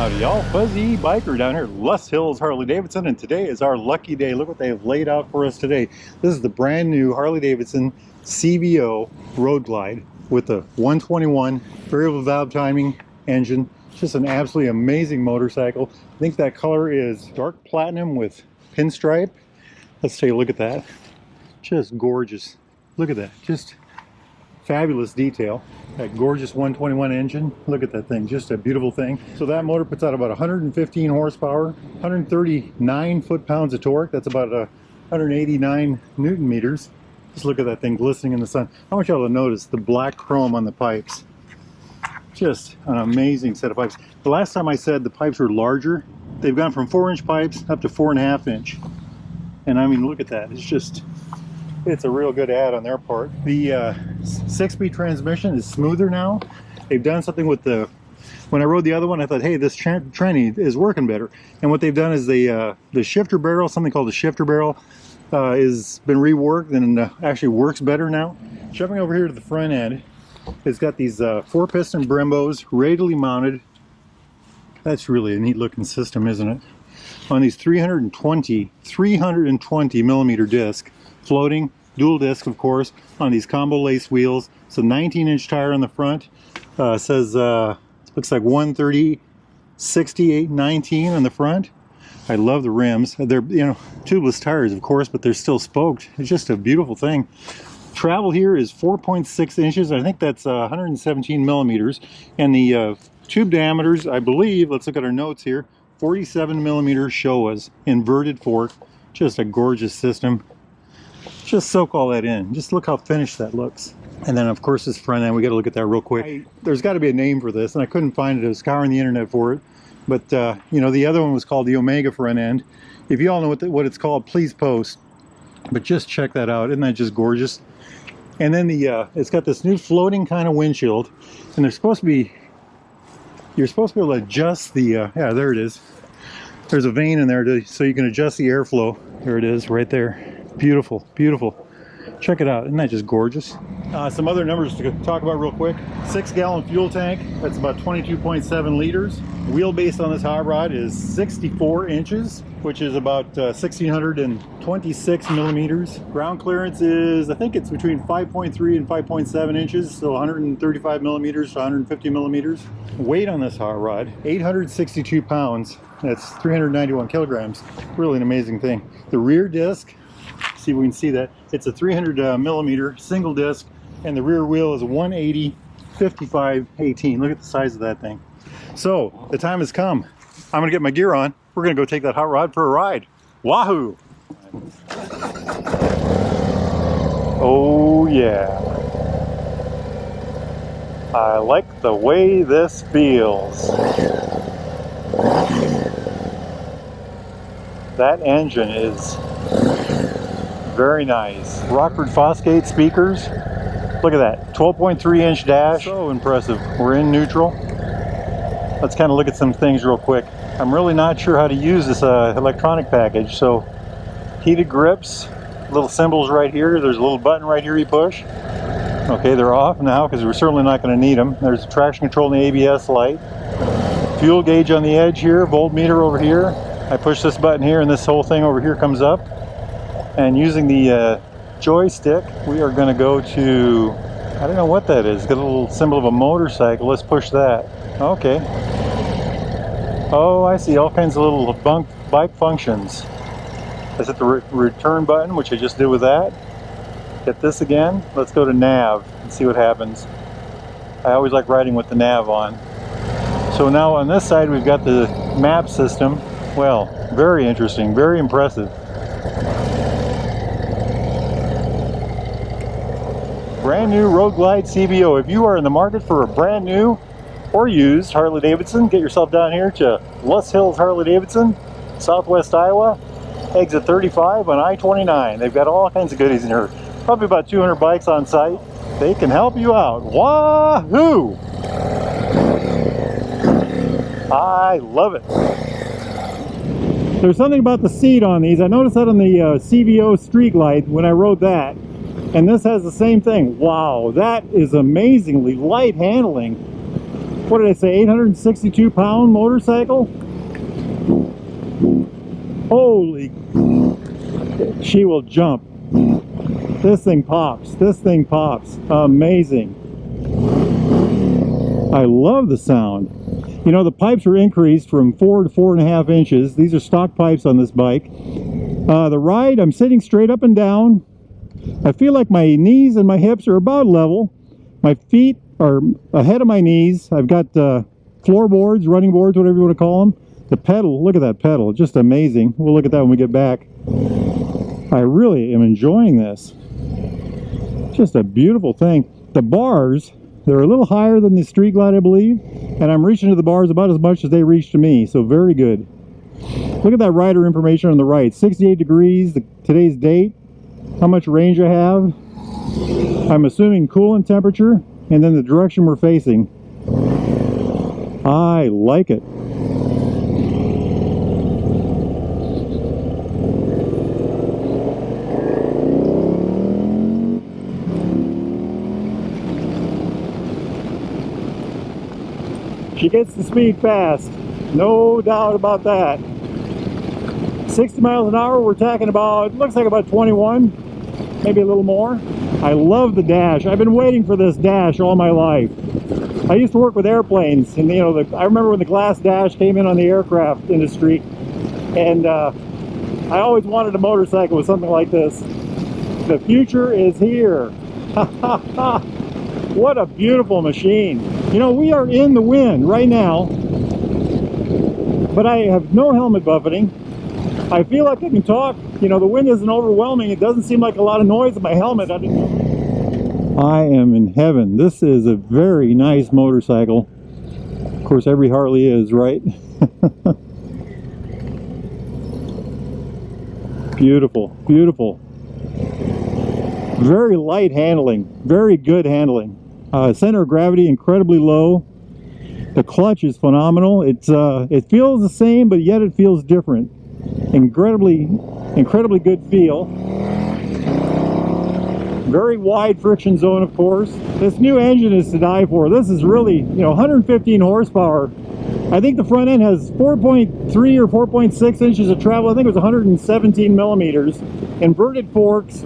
Howdy y'all, Fuzzy Biker down here at Les Hills Harley Davidson, and today is our lucky day. Look what they have laid out for us today. This is the brand new Harley Davidson CVO Road Glide with the 121 variable valve timing engine. Just an absolutely amazing motorcycle. I think that color is dark platinum with pinstripe. Let's take a look at that. Just gorgeous. Look at that, just fabulous detail. That gorgeous 121 engine, look at that thing, just a beautiful thing. So that motor puts out about 115 horsepower, 139 foot-pounds of torque. That's about 189 newton meters. Just look at that thing glistening in the sun. I want y'all to notice the black chrome on the pipes. Just an amazing set of pipes. The last time I said the pipes were larger, they've gone from 4-inch pipes up to 4.5 inch. And I mean, look at that, it's a real good ad on their part. The 6-speed transmission is smoother now. They've done something with when I rode the other one, I thought, hey, this tranny is working better. And what they've done is the shifter barrel, something called the shifter barrel, has been reworked and actually works better now. Jumping over here to the front end, it's got these 4-piston Brembos radially mounted. That's really a neat looking system, isn't it? On these 320 millimeter disc. Floating, dual disc of course, on these combo lace wheels. It's a 19-inch tire on the front. Says looks like 130/68/19 on the front. I love the rims. They're, you know, tubeless tires of course, but they're still spoked. It's just a beautiful thing. Travel here is 4.6 inches. I think that's 117 millimeters. And the tube diameters, I believe, let's look at our notes here, 47 millimeter Showas, inverted fork. Just a gorgeous system. Just soak all that in. Just look how finished that looks. And then of course this front end, we got to look at that real quick. There's got to be a name for this, and I couldn't find it. I was scouring the internet for it. But you know, the other one was called the Omega front end. If you all know what it's called, please post. But just check that out. Isn't that just gorgeous? And then it's got this new floating kind of windshield, and you're supposed to be able to adjust the yeah, there it is. There's a vein in there so you can adjust the airflow. There it is, right there. Beautiful, beautiful. Check it out. Isn't that just gorgeous? Some other numbers to talk about real quick. 6-gallon fuel tank. That's about 22.7 liters. Wheelbase on this hot rod is 64 inches, which is about 1,626 millimeters. Ground clearance is, I think it's between 5.3 and 5.7 inches, so 135 millimeters to 150 millimeters. Weight on this hot rod, 862 pounds. That's 391 kilograms. Really an amazing thing. The rear disc, see if we can see that, it's a 300 millimeter single disc, and the rear wheel is a 180/55/18. Look at the size of that thing. So the time has come. I'm gonna get my gear on. We're gonna go take that hot rod for a ride. Wahoo! Oh yeah, I like the way this feels. That engine is very nice. Rockford Fosgate speakers. Look at that, 12.3-inch dash. So impressive. We're in neutral. Let's kind of look at some things real quick. I'm really not sure how to use this electronic package. So heated grips, little symbols right here. There's a little button right here you push. Okay, they're off now because we're certainly not going to need them. There's traction control and the ABS light. Fuel gauge on the edge here, voltmeter over here. I push this button here and this whole thing over here comes up. And using the joystick, we are going to go to, I don't know what that is. It's got a little symbol of a motorcycle. Let's push that. Okay. Oh, I see all kinds of little bike functions. Let's hit the return button, which I just did with that. Hit this again. Let's go to nav and see what happens. I always like riding with the nav on. So now on this side, we've got the map system. Well, very interesting, very impressive. Brand new Road Glide CVO. If you are in the market for a brand new or used Harley Davidson, get yourself down here to Les Hills Harley Davidson, Southwest Iowa, exit 35 on I-29. They've got all kinds of goodies in here. Probably about 200 bikes on site. They can help you out. Wahoo! I love it. There's something about the seat on these. I noticed that on the CVO Street Glide when I rode that. And this has the same thing. Wow, that is amazingly light handling. what did I say, 862-pound motorcycle? Holy, she will jump. This thing pops. This thing pops. Amazing. I love the sound. You know, the pipes are increased from 4 to 4.5 inches. These are stock pipes on this bike. The ride, I'm sitting straight up and down. I feel like my knees and my hips are about level. My feet are ahead of my knees. I've got floorboards, running boards, whatever you want to call them. The pedal, look at that pedal, just amazing. We'll look at that when we get back. I really am enjoying this. Just a beautiful thing. The bars, they're a little higher than the Street Glide, I believe, and I'm reaching to the bars about as much as they reach to me, so very good. Look at that rider information on the right. 68 degrees, today's date, how much range I have. I'm assuming coolant temperature, and then the direction we're facing. I like it. She gets the speed fast, no doubt about that. 60 miles an hour, we're talking about, looks like about 21, maybe a little more. I love the dash. I've been waiting for this dash all my life. I used to work with airplanes, and you know, I remember when the glass dash came in on the aircraft industry, and I always wanted a motorcycle with something like this. The future is here. What a beautiful machine. You know, we are in the wind right now, but I have no helmet buffeting. I feel like I can talk. You know, the wind isn't overwhelming. It doesn't seem like a lot of noise in my helmet. I am in heaven. This is a very nice motorcycle. Of course, every Harley is, right? Beautiful, beautiful. Very light handling, very good handling. Center of gravity incredibly low. The clutch is phenomenal. It feels the same, but yet it feels different. Incredibly good feel. Very wide friction zone, of course. This new engine is to die for. This is really, you know, 115 horsepower. I think the front end has 4.3 or 4.6 inches of travel. I think it was 117 millimeters. Inverted forks.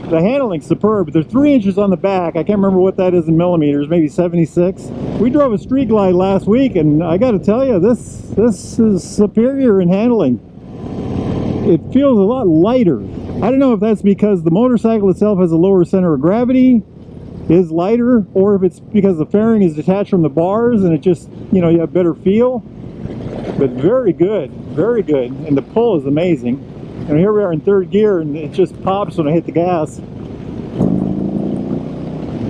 The handling's superb. There's 3 inches on the back. I can't remember what that is in millimeters, maybe 76. We drove a Street Glide last week, and I got to tell you, this is superior in handling. It feels a lot lighter. I don't know if that's because the motorcycle itself has a lower center of gravity, is lighter, or if it's because the fairing is detached from the bars and it just, you know, you have better feel. But very good, and the pull is amazing. And here we are in third gear, and it just pops when I hit the gas.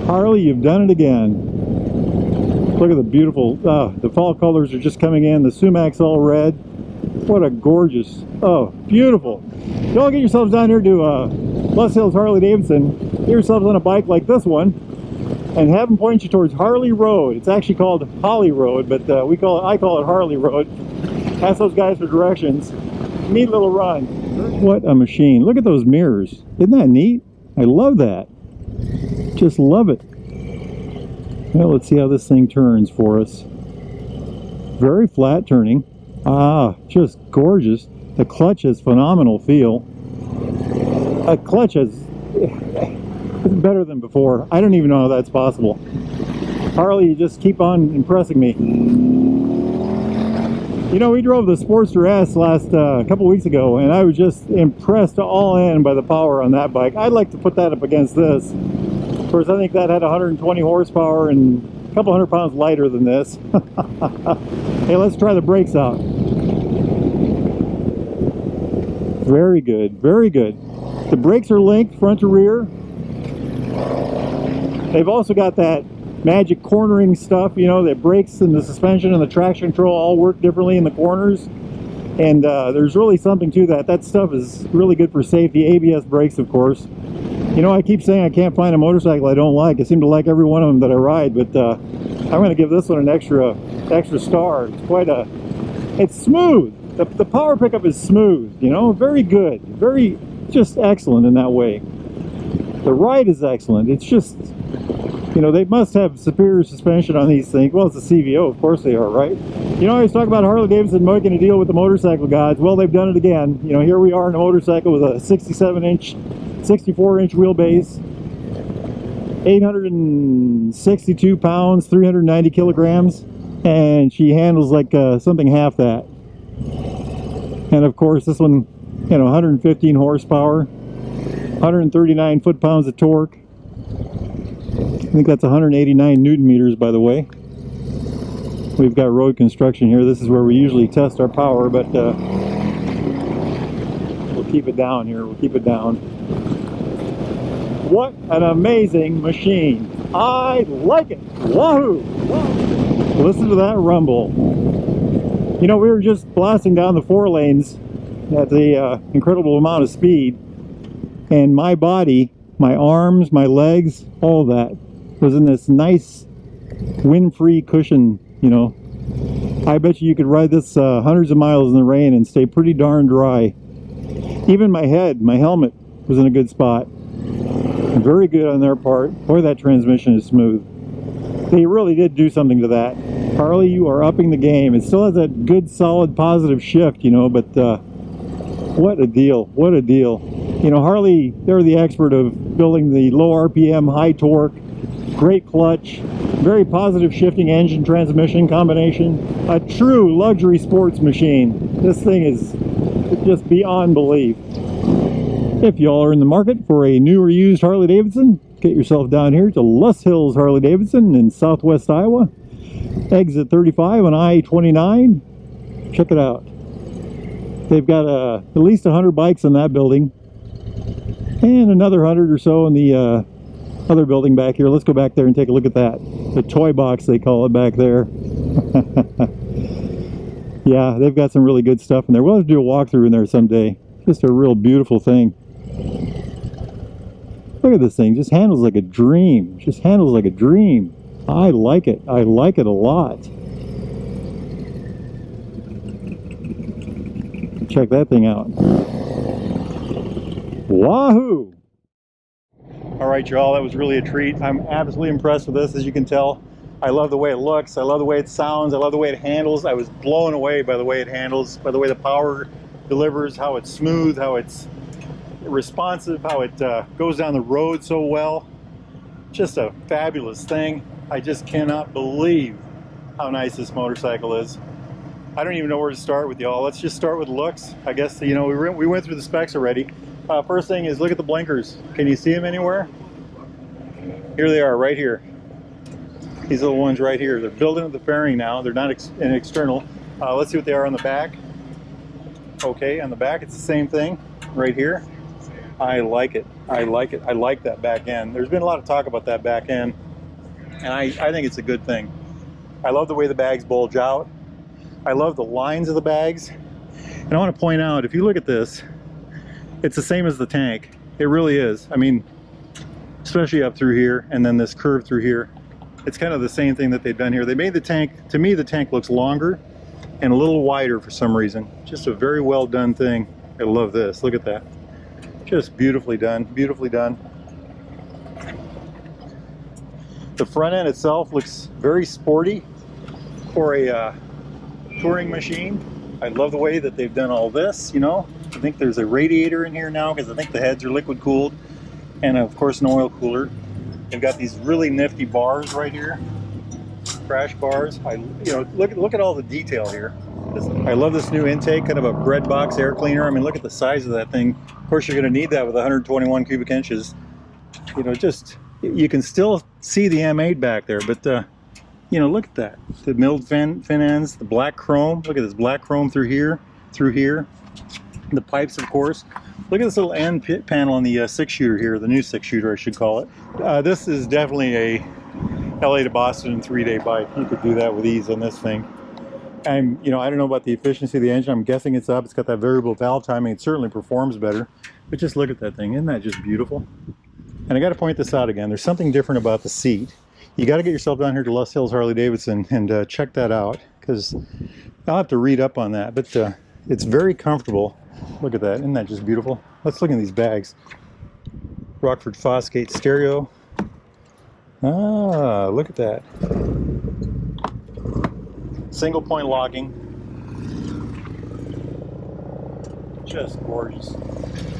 Harley, you've done it again. Look at the beautiful, the fall colors are just coming in. The sumac's all red. What a gorgeous, oh, beautiful. Y'all get yourselves down here to Les Hills Harley Davidson. Get yourselves on a bike like this one, and have them point you towards Harley Road. It's actually called Holly Road, but I call it Harley Road. Ask those guys for directions. Neat little run. What a machine. Look at those mirrors. Isn't that neat? I love that. Just love it. Well, let's see how this thing turns for us. Very flat turning. Ah, just gorgeous. The clutch has phenomenal feel. A clutch is better than before. I don't even know how that's possible. Harley, you just keep on impressing me. You know, we drove the Sportster S last couple weeks ago, and I was just impressed all in by the power on that bike. I'd like to put that up against this. Of course, I think that had 120 horsepower and a couple hundred pounds lighter than this. Hey, let's try the brakes out. Very good, very good. The brakes are linked front to rear. They've also got that magic cornering stuff, you know, the brakes and the suspension and the traction control all work differently in the corners, and there's really something to that. That stuff is really good for safety. ABS brakes, of course. You know, I keep saying I can't find a motorcycle I don't like. I seem to like every one of them that I ride, but I'm going to give this one an extra star. It's quite a, it's smooth. The power pickup is smooth, you know, very good, very just excellent in that way. The ride is excellent. It's just You know, they must have superior suspension on these things. Well, it's a CVO, of course they are, right? You know, I always talk about Harley-Davidson making a deal with the motorcycle gods. Well, they've done it again. You know, here we are in a motorcycle with a 67-inch, 64-inch wheelbase, 862 pounds, 390 kilograms, and she handles like something half that. And of course, this one, you know, 115 horsepower, 139 foot-pounds of torque. I think that's 189 newton meters, by the way. We've got road construction here. This is where we usually test our power, but we'll keep it down here. We'll keep it down. What an amazing machine. I like it. Wahoo! Listen to that rumble. You know, we were just blasting down the 4 lanes at the incredible amount of speed, and my body, my arms, my legs, all of that was in this nice wind-free cushion. You know, I bet you could ride this hundreds of miles in the rain and stay pretty darn dry. Even my head, my helmet was in a good spot. Very good on their part. Boy, that transmission is smooth. They really did do something to that. Harley, you are upping the game. It still has that good, solid, positive shift, you know, but what a deal. What a deal. You know, Harley, they're the expert of building the low RPM, high torque, great clutch, very positive shifting engine transmission combination. A true luxury sports machine. This thing is just beyond belief. If y'all are in the market for a new or used Harley-Davidson, get yourself down here to Les Hills Harley-Davidson in southwest Iowa. Exit 35 on I-29. Check it out. They've got at least 100 bikes in that building, and another 100 or so in the other building back here. Let's go back there and take a look at that. The toy box, they call it back there. Yeah, they've got some really good stuff in there. We'll have to do a walkthrough in there someday. Just a real beautiful thing. Look at this thing. Just handles like a dream. Just handles like a dream. I like it. I like it a lot. Check that thing out. Wahoo! All right, y'all, that was really a treat. I'm absolutely impressed with this, as you can tell. I love the way it looks. I love the way it sounds. I love the way it handles. I was blown away by the way it handles, by the way the power delivers, how it's smooth, how it's responsive, how it goes down the road so well. Just a fabulous thing. I just cannot believe how nice this motorcycle is. I don't even know where to start with y'all. Let's just start with looks. I guess, you know, we went through the specs already. First thing is, look at the blinkers. Can you see them anywhere? Here they are, right here. These little ones right here. They're built into the fairing now. They're not an external. Let's see what they are on the back. Okay, on the back it's the same thing right here. I like it. I like it. I like that back end. There's been a lot of talk about that back end, and I think it's a good thing. I love the way the bags bulge out. I love the lines of the bags. And I want to point out, if you look at this, it's the same as the tank. It really is. I mean, especially up through here, and then this curve through here. It's kind of the same thing that they've done here. They made the tank, to me, the tank looks longer and a little wider for some reason. Just a very well done thing. I love this. Look at that. Just beautifully done. Beautifully done. The front end itself looks very sporty for a touring machine. I love the way that they've done all this, you know. I think there's a radiator in here now because I think the heads are liquid cooled, and of course an oil cooler. They've got these really nifty bars right here, crash bars. You know, look at all the detail here. I love this new intake, kind of a bread box air cleaner. I mean, look at the size of that thing. Of course, you're going to need that with 121 cubic inches. You know, just, you can still see the M8 back there, but you know, look at that. The milled fin ends, the black chrome. Look at this black chrome through here, The pipes, of course. Look at this little end pit panel on the 6-shooter here, the new 6-shooter, I should call it. This is definitely a LA to Boston 3-day bike. You could do that with ease on this thing. And, you know, I don't know about the efficiency of the engine. I'm guessing it's up. It's got that variable valve timing. It certainly performs better. But just look at that thing. Isn't that just beautiful? And I got to point this out again. There's something different about the seat. You got to get yourself down here to Les Hills Harley-Davidson and check that out, because I'll have to read up on that. But it's very comfortable. Look at that. Isn't that just beautiful? Let's look at these bags. Rockford Fosgate stereo. Ah, look at that. Single point locking. Just gorgeous.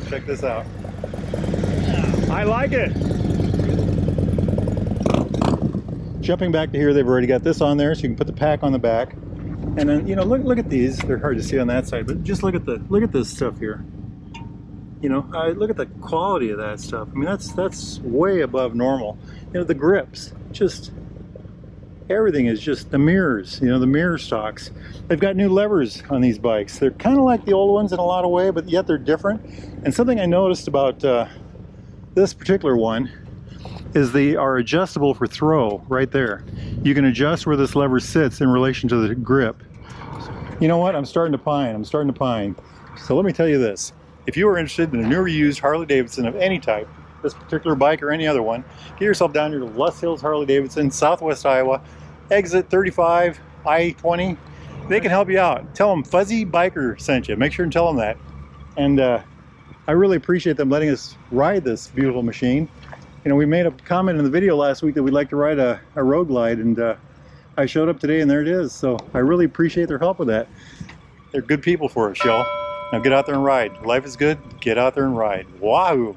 Check this out. I like it. Jumping back to here, they've already got this on there, so you can put the pack on the back. And then, you know, look at these. They're hard to see on that side, but just look at this stuff here. You know, look at the quality of that stuff. I mean, that's way above normal. You know, the grips, just everything is just the mirrors. You know, the mirror stocks. They've got new levers on these bikes. They're kind of like the old ones in a lot of ways, but yet they're different. And something I noticed about this particular one is they are adjustable for throw right there. You can adjust where this lever sits in relation to the grip. You know what? I'm starting to pine. So let me tell you this. If you are interested in a new or used Harley-Davidson of any type, this particular bike or any other one, get yourself down here to Les Hills Harley-Davidson, Southwest Iowa, exit 35, I-20. They can help you out. Tell them Fuzzy Biker sent you. Make sure and tell them that. And I really appreciate them letting us ride this beautiful machine. You know, we made a comment in the video last week that we'd like to ride a Road Glide, and I showed up today and there it is. So I really appreciate their help with that. They're good people for us, y'all. Now get out there and ride. Life is good. Get out there and ride. Wahoo!